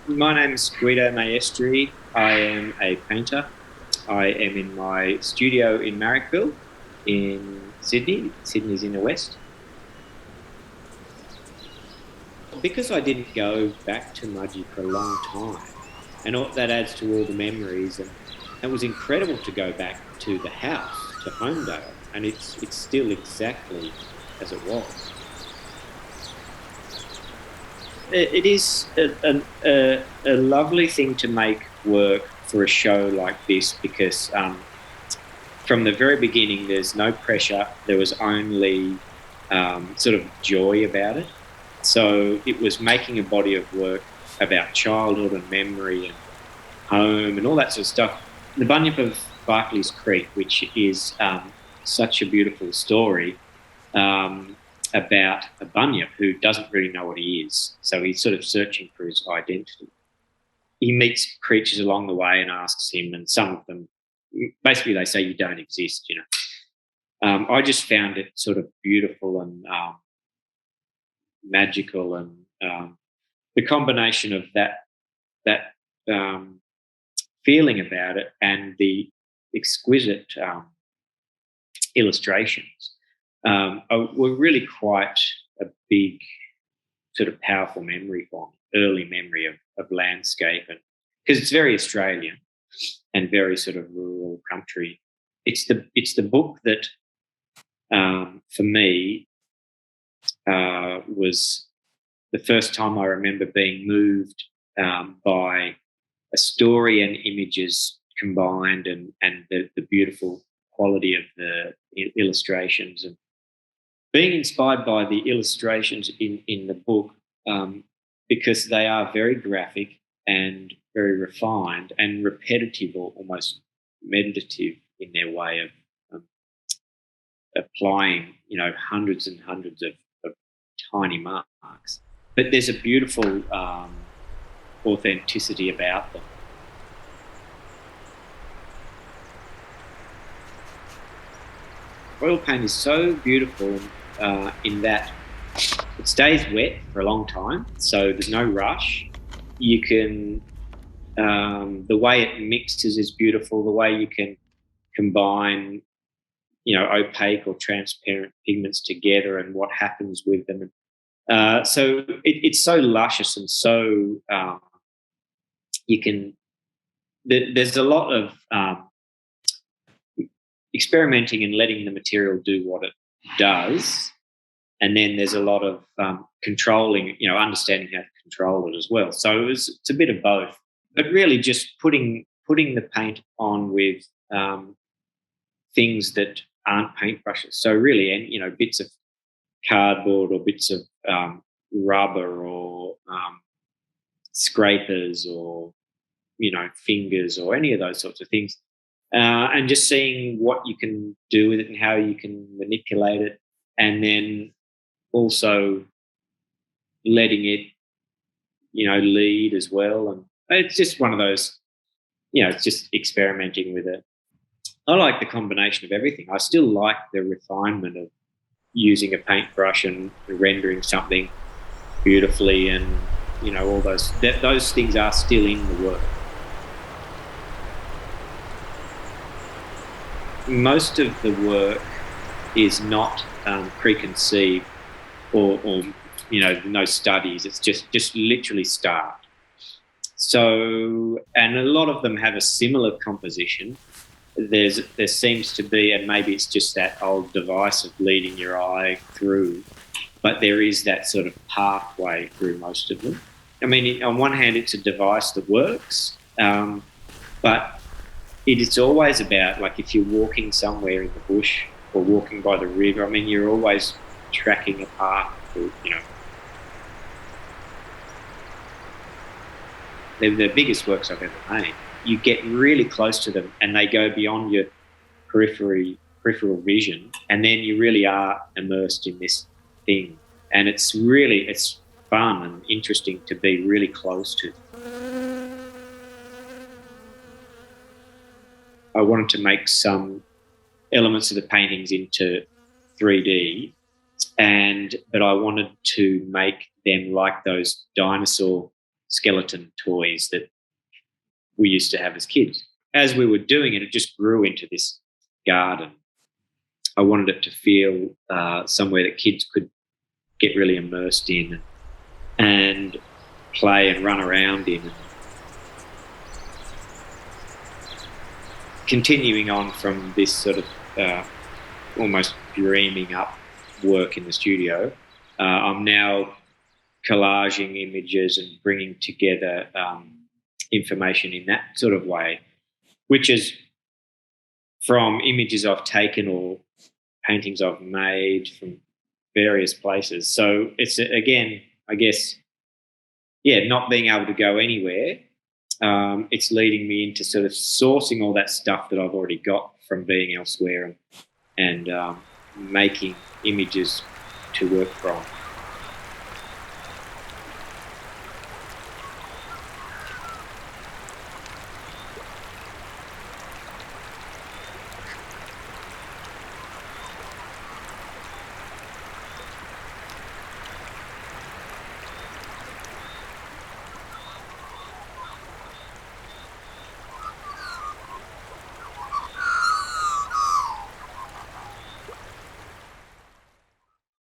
My name's Guido Maestri. I am a painter. I am in my studio in Marrickville in Sydney. Sydney's in the west. Because I didn't go back to Mudgee for a long time, and that adds to all the memories. And it was incredible to go back to the house, to Homedale, and it's still exactly as it was. It is a lovely thing to make work for a show like this because from the very beginning, there's no pressure. There was only sort of joy about it. So it was making a body of work about childhood and memory and home and all that sort of stuff. The Bunyip of Barclays Creek, which is such a beautiful story, about a bunyip who doesn't really know what he is. So he's sort of searching for his identity. He meets creatures along the way and asks him, and some of them, basically they say you don't exist. I just found it sort of beautiful and magical, and the combination of that feeling about it and the exquisite illustrations were really quite a big sort of powerful memory for me, early memory of landscape, and because it's very Australian and very sort of rural country. It's the book that for me was the first time I remember being moved by a story and images combined, and the beautiful quality of the illustrations, and being inspired by the illustrations in the book, because they are very graphic and very refined and repetitive, or almost meditative in their way of applying, hundreds and hundreds of tiny marks. But there's a beautiful authenticity about them. Oil paint is so beautiful in that it stays wet for a long time, so there's no rush. You can, the way it mixes is beautiful. The way you can combine, opaque or transparent pigments together, and what happens with them. So it's so luscious, and so you can. There's a lot of experimenting and letting the material do what it does, and then there's a lot of controlling, understanding how to control it as well. So it's a bit of both, but really just putting the paint on with things that aren't paintbrushes. So really, and bits of cardboard or bits of rubber or scrapers or fingers or any of those sorts of things, and just seeing what you can do with it and how you can manipulate it, and then also letting it lead as well. And it's just one of those, it's just experimenting with it. I like the combination of everything. I still like the refinement of using a paintbrush and rendering something beautifully, and all those things are still in the work. Most of the work is not preconceived, or no studies. It's just literally start. So, and a lot of them have a similar composition. There seems to be, and maybe it's just that old device of leading your eye through, but there is that sort of pathway through most of them. I mean, on one hand, it's a device that works, but it's always about, like, if you're walking somewhere in the bush or walking by the river, I mean, you're always tracking a path through, They're the biggest works I've ever made. You get really close to them and they go beyond your peripheral vision, and then you really are immersed in this thing. And it's fun and interesting to be really close to. I wanted to make some elements of the paintings into 3D, but I wanted to make them like those dinosaur skeleton toys that we used to have as kids. As we were doing it, it just grew into this garden. I wanted it to feel somewhere that kids could get really immersed in and play and run around in. And continuing on from this sort of almost dreaming up work in the studio, I'm now collaging images and bringing together information in that sort of way, which is from images I've taken or paintings I've made from various places. So it's, again, I guess, not being able to go anywhere. It's leading me into sort of sourcing all that stuff that I've already got from being elsewhere and making images to work from.